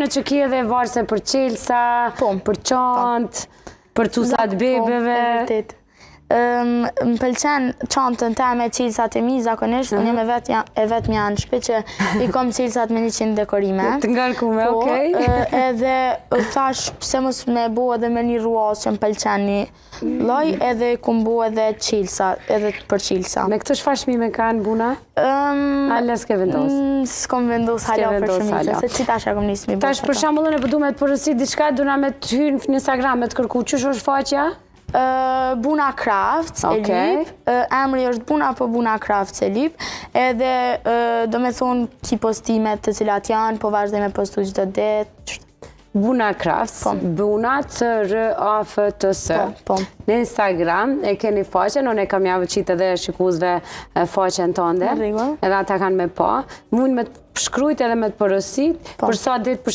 thonë që ki edhe varse për qelsa, për qantë, për tusat bebeve. Vërtet. Më pëlqen çantën teme qelsat e mi zakonisht, unë e vetë janë shpe që i kom qelsat me 100 dekorime. Të ngarkume, okej. Edhe thash pse mos me bo edhe me një ruas që më pëlqen një lloj, edhe kum bo edhe qelsa, edhe për qelsa. Me këtë çfarë çmime kanë buna? Hala s'ke vendos? S'kom vendos hala për shumica, se që tash e kom nisë mi bo. Tash për shembullin e përdu me të përësit diçka, duna me të hyrë në Instagram me të kërku, qysh është faqja? Buna Crafts e lip, emri është Buna po Buna Crafts e lip, edhe do me thonë ki postimet të cilat janë, po vazhdoj me postu çdo ditë. Buna Crafts, Buna C-R-A-F-T-S. Në Instagram e keni faqen, unë e kam javë qitë edhe shikuzve faqen tënde, edhe ata kanë me pa. Mund me të shkrujt edhe me të përësit, për sa ditë për